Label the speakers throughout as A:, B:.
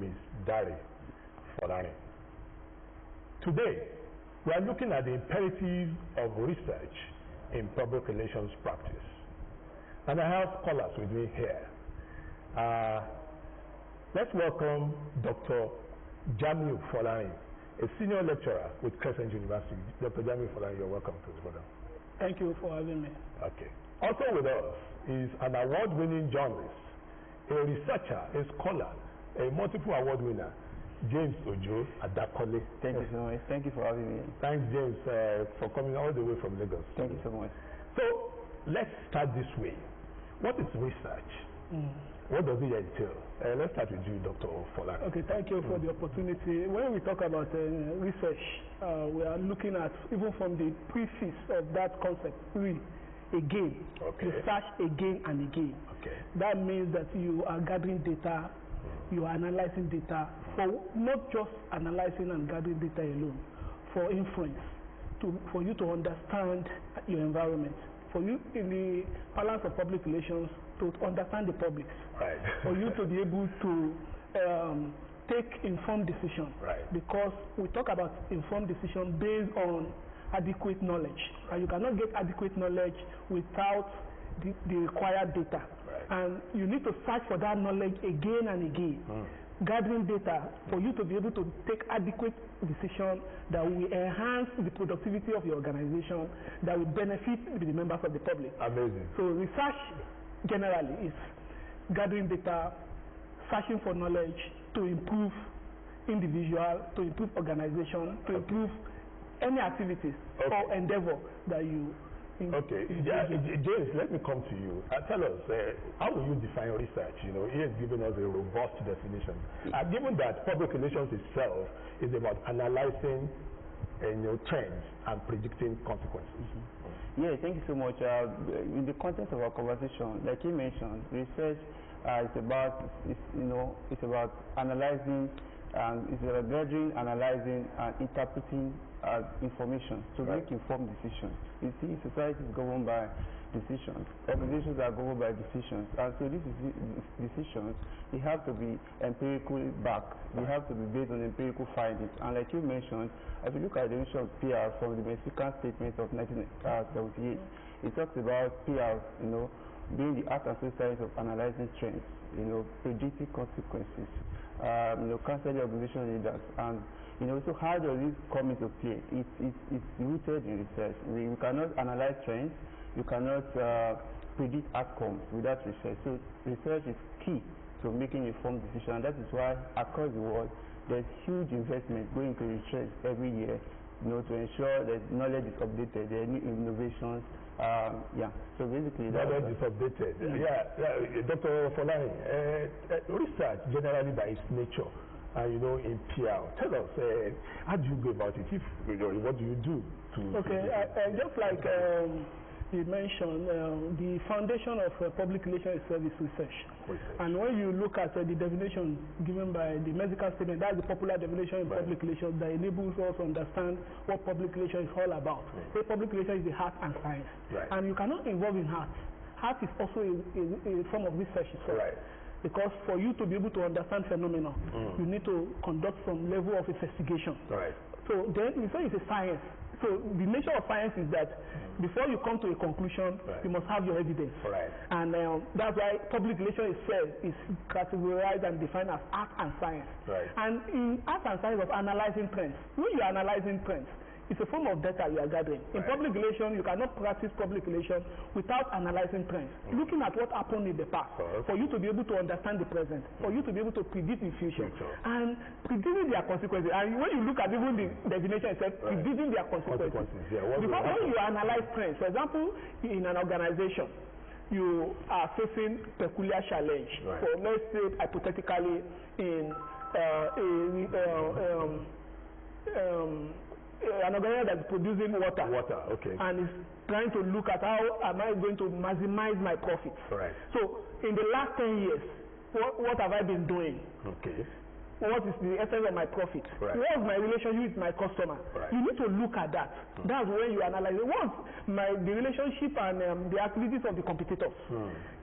A: name is Dari Folani. Today, we are looking at the imperatives of research in public relations practice. And I have scholars with me here. Let's welcome Dr. Jamiu Folani, a senior lecturer with Crescent University. Dr. Jamiu Folani, you're welcome to this program.
B: Thank you for having me.
A: Okay. Also with us is an award-winning journalist, a researcher, a scholar, a multiple award winner, James Ojo Adakole.
C: Thank you so much. Thank you for having me.
A: Thanks, James, for coming all the way from Lagos.
C: Thank you so much.
A: So let's start this way. What is research? What does it entail? Let's start with you, Dr. Folani.
B: Okay, thank you for the opportunity. When we talk about research, we are looking at, even from the preface of that concept, again, research again and again.
A: Okay.
B: That means that you are gathering data, you are analyzing data, for not just analyzing and gathering data alone, for inference, for you to understand your environment, for you in the balance of public relations to understand the public,
A: right.
B: for you to be able to take informed decisions,
A: right.
B: because we talk about informed decision based on adequate knowledge, and you cannot get adequate knowledge without the required data,
A: right.
B: and you need to search for that knowledge again and again, gathering data for you to be able to take adequate decision that will enhance the productivity of your organization, that will benefit the members of the public.
A: Amazing.
B: So research generally is gathering data, searching for knowledge to improve individual, to improve organization, to improve any activities or endeavor that you
A: Okay, James, let me come to you. Tell us, how will you define research? You know, he has given us a robust definition. Given that public relations itself is about analyzing trends and predicting consequences.
C: Yeah, thank you so much. In the context of our conversation, like you mentioned, research is about analyzing, it's about gathering, analyzing, and interpreting information to make informed decisions. You see, society is governed by decisions. Organizations are governed by decisions. And so these decisions, they have to be empirically backed. They have to be based on empirical findings. And like you mentioned, if you look at the definition of PR from the Mexican statement of 1978, it talks about PR, being the art and science of analyzing trends, predicting consequences, counseling organization leaders, and so how does this come into play? It's rooted in research. You cannot analyze trends, you cannot predict outcomes without research. So research is key to making informed decisions, and that is why across the world there's huge investment going into research every year, to ensure that knowledge is updated, there are new innovations. So basically
A: knowledge is updated. Dr. Folani, research generally by its nature, in PR. Tell us, how do you go about it? What do you do to?
B: Okay, just like you mentioned, the foundation of public relations itself is research. And when you look at the definition given by the Mexican statement, that's the popular definition in public relations that enables us to understand what public relations is all about. So public relations is the art and science. And you cannot involve in art. Art is also a form of research itself. Because for you to be able to understand phenomena, you need to conduct some level of investigation. So then we say it's a science. So the nature of science is that before you come to a conclusion, you must have your evidence. And that's why public relations itself is categorized and defined as art and science. And in art and science of analyzing trends, when you are analyzing trends, it's a form of data you are gathering. In public relations, you cannot practice public relations without analyzing trends, looking at what happened in the past, for you to be able to understand the present, for you to be able to predict the future, and predicting their consequences. And when you look at even the definition itself, predicting their consequences. Because when you analyze trends, for example, in an organization, you are facing peculiar challenge. So let's say hypothetically in an organization that is producing water, and is trying to look at how am I going to maximize my profits. So in the last 10 years, what have I been doing? what is the essence of my profit?
A: Right.
B: What's my relationship with my customer?
A: Right.
B: You need to look at that. That's when you analyze it. What's the relationship and the activities of the competitors?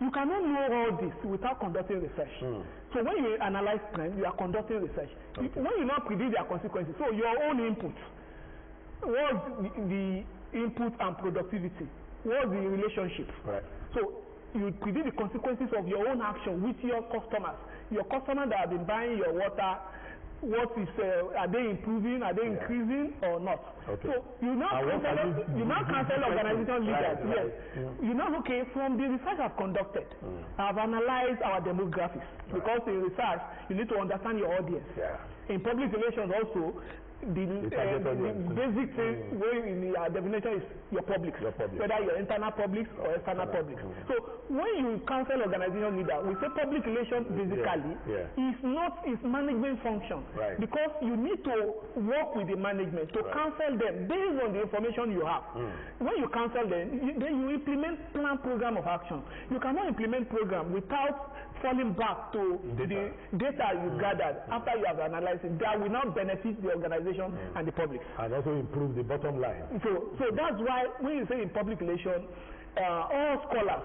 B: You cannot know all this without conducting research. So when you analyze trends, you are conducting research. Okay. When you not predict their consequences, so your own input, what's the input and productivity? What's the relationship?
A: Right.
B: So you predict the consequences of your own action with your customers. Your customers that have been buying your water, what is are they improving? Are they increasing or not?
A: Okay.
B: So you now cancel organization leaders. Yes. You now from the research I've conducted, I've analyzed our demographics because in research you need to understand your audience.
A: Yeah. In
B: public relations also. The basic thing in the definition is your public, whether your internal public or external public. So when you counsel organization leader, we say public relations basically is management function, because you need to work with the management to counsel them based on the information you have. When you counsel them, then you implement plan program of action. You cannot implement program without falling back to the data you gathered after you have analyzed it. That will not benefit the organization and the public.
A: And also improve the bottom line.
B: So that's why when you say in public relations, all scholars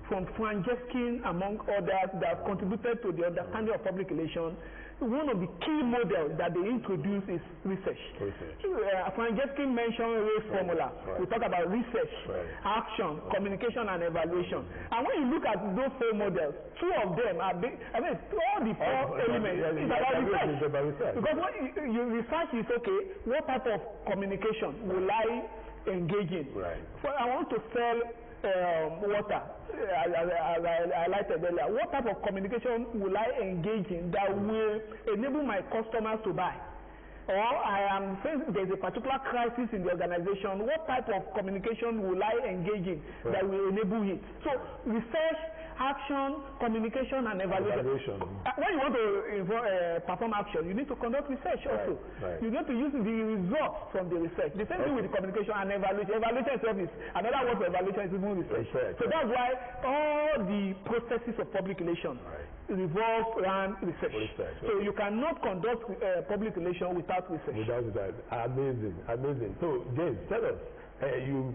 B: from Franjeskin among others that have contributed to the understanding of public relations, one of the key models that they introduce is research. Franjeskin mentioned race formula. We talk about research, action, communication, and evaluation. And when you look at those four models, two of them are all the four elements is about research. Because when you research is what type of communication will I engage in? So I want to sell water, as I highlighted earlier. What type of communication will I engage in that will enable my customers to buy? Or I am saying there's a particular crisis in the organization, what type of communication will I engage in that will enable it? So research, action, communication, and evaluation. When you want to perform action, you need to conduct research also. You need to use the results from the research. The same thing with the communication and evaluation. Evaluation itself is another word for evaluation is even research. So that's why all the processes of public relations revolve around research. So you cannot conduct public relations without research. Amazing. So James, tell us, you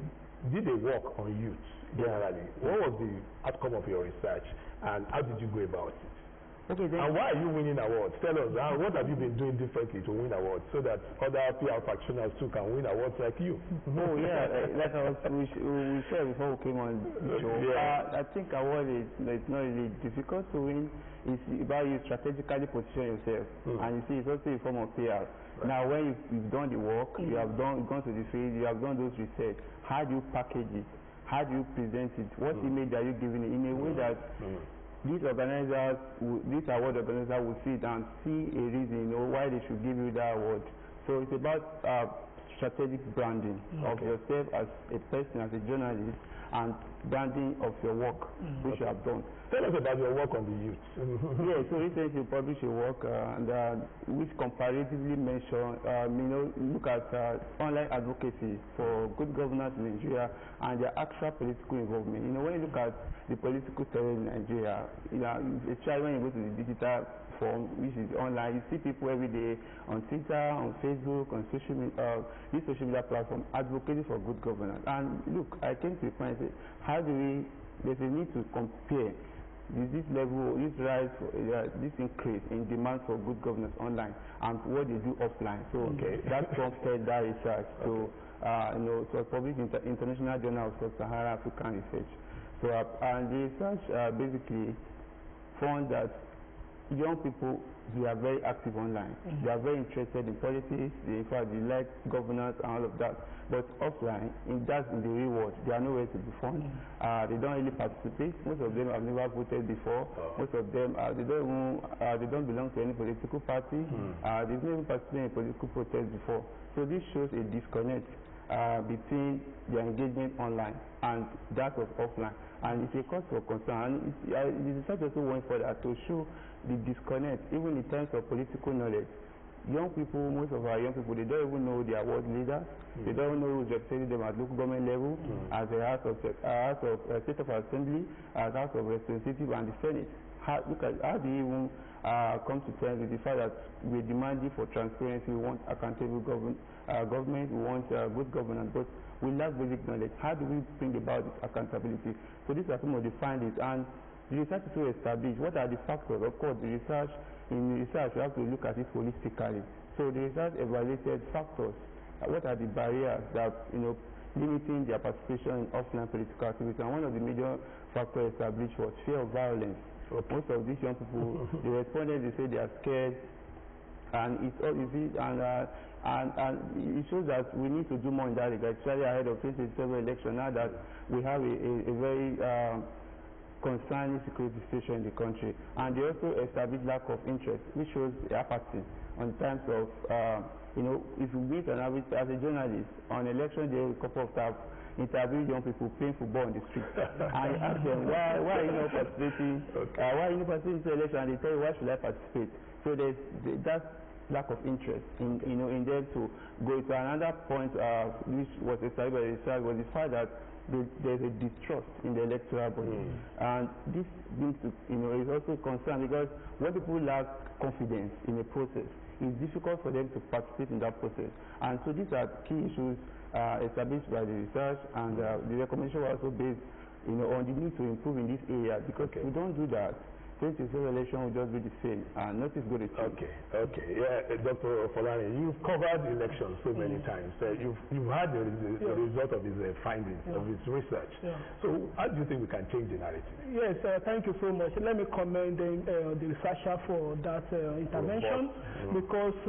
B: did a work on youth generally. What was the outcome of your research and how did you go about it? And why are you winning awards? Tell us, what have you been doing differently to win awards so that other PR practitioners too can win awards like you?
C: Like we shared before we came on the show. I think award is not really difficult to win. It's about you strategically position yourself, and you see it's also a form of PR. Now, when you've done the work, you have gone to the field, you have done those research. How do you package it? How do you present it? What image are you giving it in a way that these organizers, these award organizers will see it and see a reason, why they should give you that award. So it's about strategic branding of yourself as a person, as a journalist, and branding of your work, which you have done.
A: Tell us about your work on the youth.
C: So recently you published a work which comparatively look at online advocacy for good governance in Nigeria and their actual political involvement. When you look at the political story in Nigeria, especially when you go to the digital form, which is online, you see people every day on Twitter, on Facebook, on these social media platforms advocating for good governance. And look, I came to the point and say, there's a need to compare this level, this rise, this increase in demand for good governance online and what they do offline. So that prompted that research. So it was published in the International Journal of Sub-Saharan African Research. So and the research basically found that young people, they are very active online. They are very interested in politics. In fact, they like governance and all of that. But offline, that's in the real world. They are nowhere to be found. They don't really participate. Most of them have never voted before. Most of them, they don't belong to any political party. They've never participated in political protest before. So this shows a disconnect between their engagement online and that of offline. And it's a cause for concern. The research also went further to show the disconnect, even in terms of political knowledge. Young people, most of our young people, they don't even know their world leaders. They don't know who's representing them at local government level, as a House of State of Assembly, as House of Representatives, and the Senate. how do you even come to terms with the fact that we're demanding for transparency, we want accountable government, we want good governance, but we lack basic knowledge. How do we bring about this accountability? So these are some of the findings, and the research is to establish what are the factors. Of course, in research we have to look at it holistically. So the research evaluated factors. What are the barriers that limiting their participation in offline political activity? And one of the major factors established was fear of violence. Most of these young people, the respondents, they say they are scared, and it's all easy, and it shows that we need to do more in that regard, especially ahead of 2027 election. Now that we have a very concerning security situation in the country, and they also establish lack of interest, which shows apathy on terms of if you meet an average as a journalist on election day, a couple of times interview young people playing football on the street, and you ask them why are you not participating? Why are you not participating in the election? And they tell you, why should I participate? So there's that lack of interest in in them to go to another point, which was established by the research, was the fact that there's a distrust in the electoral body, and this brings to is also a concern, because when people lack confidence in a process, it's difficult for them to participate in that process. And so these are key issues established by the research, and the recommendation was also based on the need to improve in this area, because if we don't do that, 2027 election will just be the same, and nothing is going to change.
A: Okay. Yeah, Dr. Folani, you've covered elections so many times. You've had the result of his findings, of his research. So how do you think we can change the narrative?
B: Yes, thank you so much. Let me commend the researcher for that intervention, because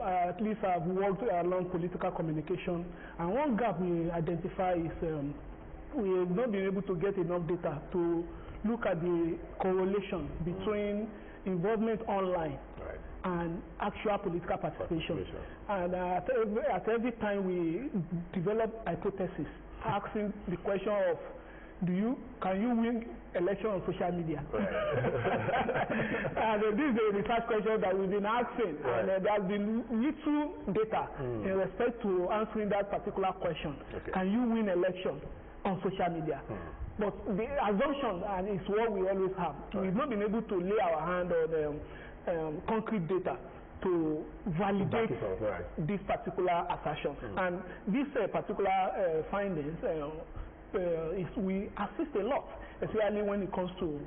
B: at least I've worked along political communication, and one gap we identify is we have not been able to get enough data to look at the correlation between involvement online and actual political participation. And at every time we develop hypothesis, asking the question of, can you win election on social media? And this is a research question that we've been asking, and there has been little data in respect to answering that particular question. Can you win election on social media? But the assumption, and it's what we always have, we've not been able to lay our hand on concrete data to validate this particular assertion. And this particular findings we assist a lot, especially when it comes to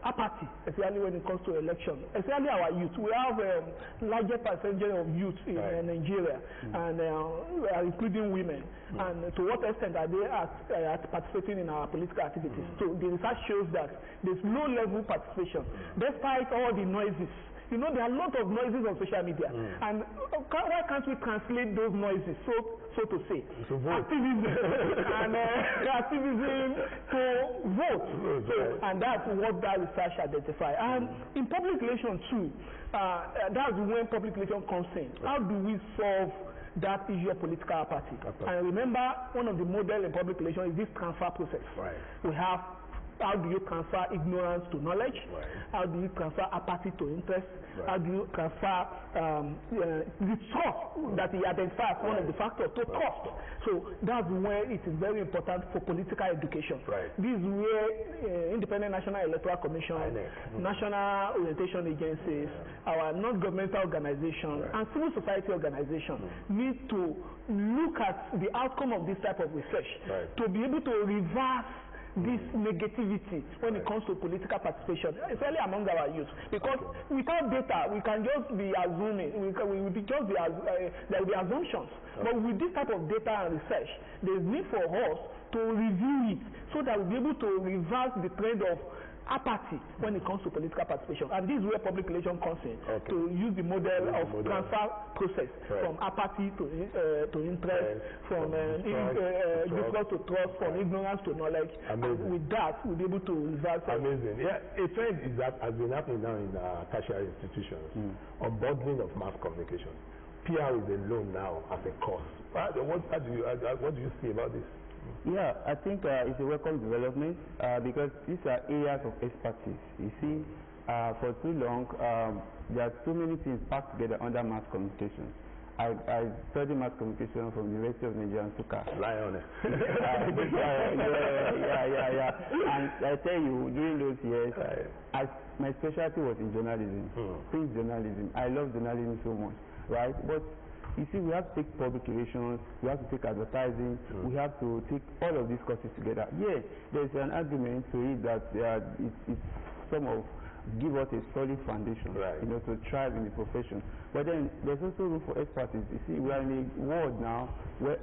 B: apathy, especially when it comes to election, especially our youth. We have a larger percentage of youth in Nigeria, and including women. And to what extent are they participating in our political activities? So the research shows that there's low level participation, despite all the noises. There are a lot of noises on social media, and why can't we translate those noises, so to say, activism and activism to vote? And that's what that research identifies. And in public relations too, that's when public relations comes in. How do we solve that issue of political apathy? And remember, one of the models in public relations is this transfer process. We have, how do you transfer ignorance to knowledge? How do you transfer apathy to interest? How do you transfer the trust that he identifies as one of the factors to trust? So that's where it is very important for political education. This is where Independent National Electoral Commission, national orientation agencies, our non-governmental organizations, and civil society organizations need to look at the outcome of this type of research to be able to reverse this negativity when it comes to political participation, especially among our youth. Because without data, we can just be assuming, there will be assumptions. But with this type of data and research, there is need for us to review it so that we'll be able to reverse the trend of apathy when it comes to political participation. And this is where public relations comes in, to use the model of transfer process from apathy to interest, from distrust to trust, from ignorance to knowledge. And with that, we'll be able to reverse.
A: Amazing. Yeah, a trend is that has been happening now in tertiary institutions, unbundling of mass communication. PR is alone now as a course. What do you see about this?
C: Yeah, I think it's a welcome development because these are areas of expertise. You see, for too long, there are too many things packed together under mass communication. I studied mass communication from the University of Nigeria, Nsukka.
A: Lie on it.
C: Yeah. And I tell you, during those years, my specialty was in journalism, print journalism. I love journalism so much, right? But you see, we have to take public relations, we have to take advertising, we have to take all of these courses together. Yeah, there's an argument to it that it's some of give us a solid foundation, to thrive in the profession. But then there's also room for expertise. You see, we are in a world now where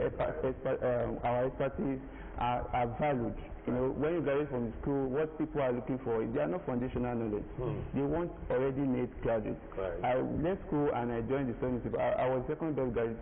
C: our expertise are valued. When you graduate from school, what people are looking for, they are not foundational knowledge. They want already made graduates. I left school and I joined the study. I was second best graduate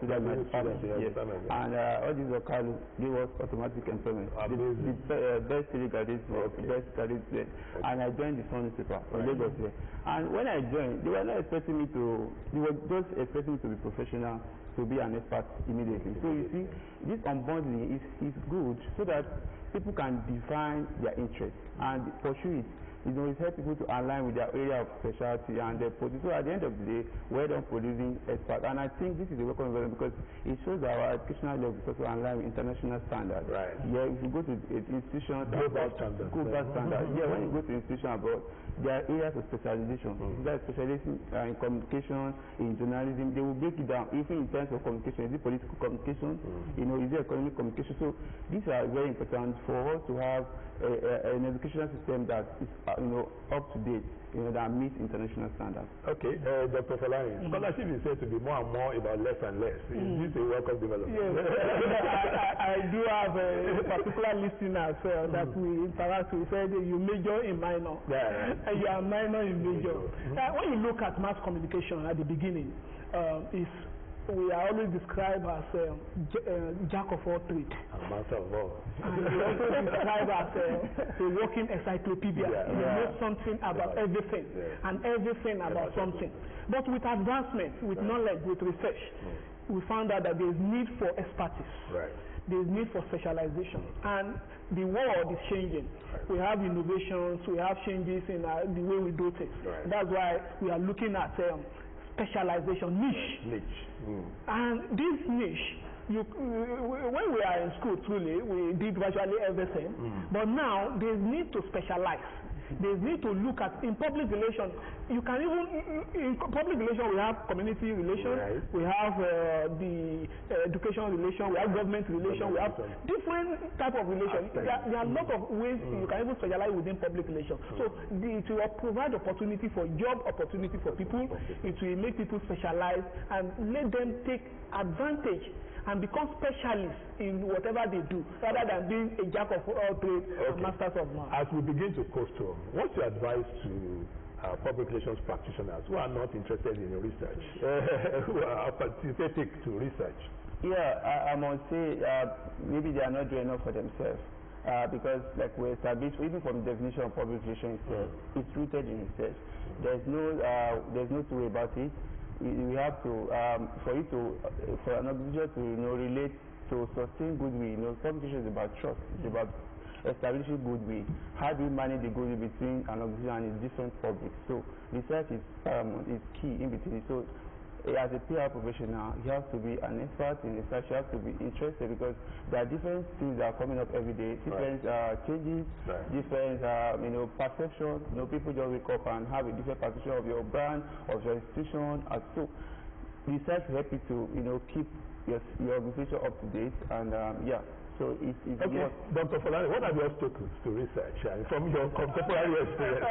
C: student in my department. And all these locals gave us automatic employment. The best three graduates, best graduate student. And I joined the Sunday paper in Lagos here. And when I joined, they were not expecting me to, they were just expecting me to be professional, to be an expert immediately. So you see, this unbundling is good so that people can define their interests and pursue it. It helps people to align with their area of specialty and their produce. So at the end of the day, we're done producing experts. And I think this is a welcome development because it shows that our educational level is also aligned with international standards. Yeah, if you go to institutions
A: global standards.
C: Yeah, when you go to institutions abroad, there are areas of specialization. There are specialization in communication, in journalism. They will break it down, even in terms of communication. Is it political communication? Is it economic communication? So these are very important for us to have an educational system that is up to date, that meets international standards.
A: Okay, Dr. Falani, scholarship is said to be more and more about less and less. Is this a welcome development?
B: Yes, I do have a particular listener that we interact with. Said you major in minor, and you are minor in major. When you look at mass communication at the beginning, we are always described as jack of all trades.
A: And master of all.
B: And we also described as a walking encyclopedia. You know something about everything and everything about something. But with advancement, with knowledge, with research, we found out that there is need for expertise. There is need for specialization. And the world is changing. We have innovations, we have changes in the way we do things. That's why we are looking at specialization, niche. And this niche, when we are in school, truly, we did virtually everything. But now, there's need to specialize. There's need to look at, in public relations, you can even, in public relations, we have community relations, we have the education relation, we have government relation, we have different type of relations. There are a lot of ways you can even specialize within public relations. So it will provide opportunity for job opportunity for people. It will make people specialize and let them take advantage and become specialists in whatever they do, rather than being a jack of all trades and masters of none.
A: As we begin to coast home, what's your advice to public relations practitioners who are not interested in research, who are participating to research?
C: Yeah, I must say maybe they are not doing enough for themselves. Because like we established, even from the definition of public relations itself, it's rooted in research. There's no two way about it. We have to, for an organization to relate to sustain goodwill. Communication is about trust. It's about establishing goodwill. How do you manage the goodwill between an organization and its different publics? So research is paramount, is key in between. So as a PR professional, you have to be an expert in research. You have to be interested because there are different things that are coming up every day. Different changes, different perceptions. People just wake up and have a different perception of your brand, of your institution. And so research will help you to keep your organization up to date. And so it's
A: okay. Dr. Falani, what are the obstacles to research from your contemporary experience?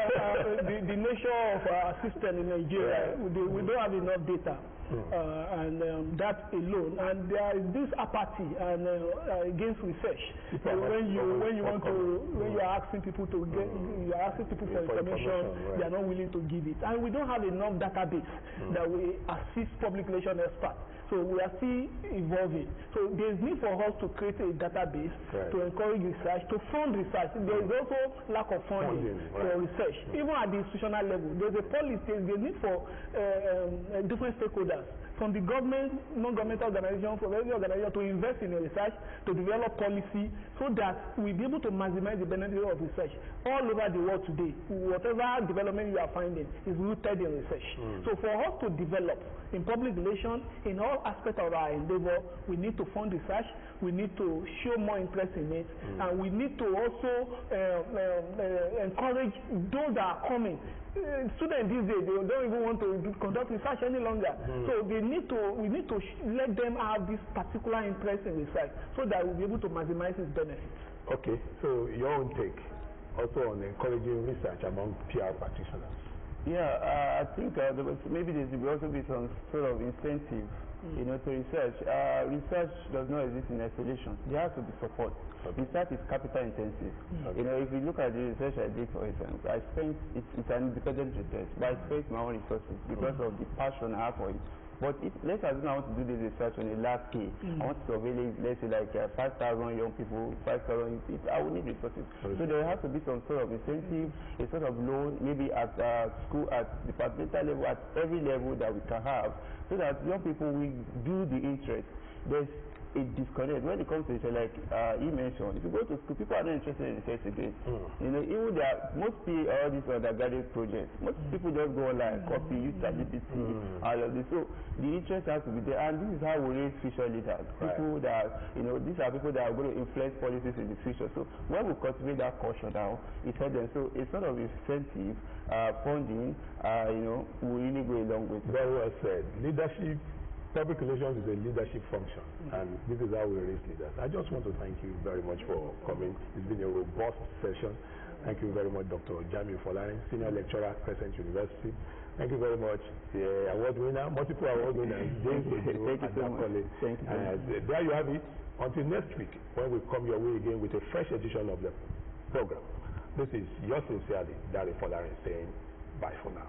B: The nature of our system in Nigeria, we don't have enough data. And that alone, and there is this apathy and against research. When you are asking people to get, you are asking people for information, they are not willing to give it, and we don't have enough database that we assist public relations experts. So we are still evolving. So there is need for us to create a database to encourage research, to fund research. There is also lack of funding for research, even at the institutional level. There is a policy. There is a need for different stakeholders from the government, non-governmental organization, from every organization to invest in research, to develop policy, so that we'll be able to maximize the benefit of research. All over the world today, whatever development you are finding is rooted in research. So for us to develop in public relations, in all aspects of our endeavor, we need to fund research, we need to show more interest in it, and we need to also encourage those that are coming. Students these days, they don't even want to conduct research any longer. So we need to let them have this particular interest in research, so that we'll be able to maximize its benefits.
A: Okay, so your own take also on encouraging research among PR practitioners.
C: Yeah, I think maybe there will also be some sort of incentive, to research. Research does not exist in isolation. There has to be support. Research is capital intensive. If you look at the research I did, for instance, it's an independent research, but I spent my own resources because of the passion I have for it. But let's assume I want to do this research on a large scale. I want to surveil, let's say, like 5,000 young people, 5,000 people. I will need resources. So there has to be some sort of incentive, a sort of loan, maybe at school, at departmental level, at every level that we can have, so that young people will do the interest. There's a disconnect when it comes to research, like you mentioned. If you go to school, people are not interested in research again. Even most people, all these undergraduate projects, most people just go online, copy, use ChatGPT, all of this. So the interest has to be there, and this is how we raise future leaders. People that these are people that are going to influence policies in the future. So when we cultivate that culture now, it helps them. So a sort of incentive, funding, will really go a long way.
A: Very well said. Leadership. Public relations is a leadership function, and this is how we raise leaders. I just want to thank you very much for coming. It's been a robust session. Thank you very much, Dr. Jamiu Folarin, Senior Lecturer, Crescent University. Thank you very much, the award winner, multiple award winners, James Ojo and Dakole.
C: Thank you.
A: There you have it. Until next week, when we come your way again with a fresh edition of the program. This is yours sincerely, Dari Folarin, saying bye for now.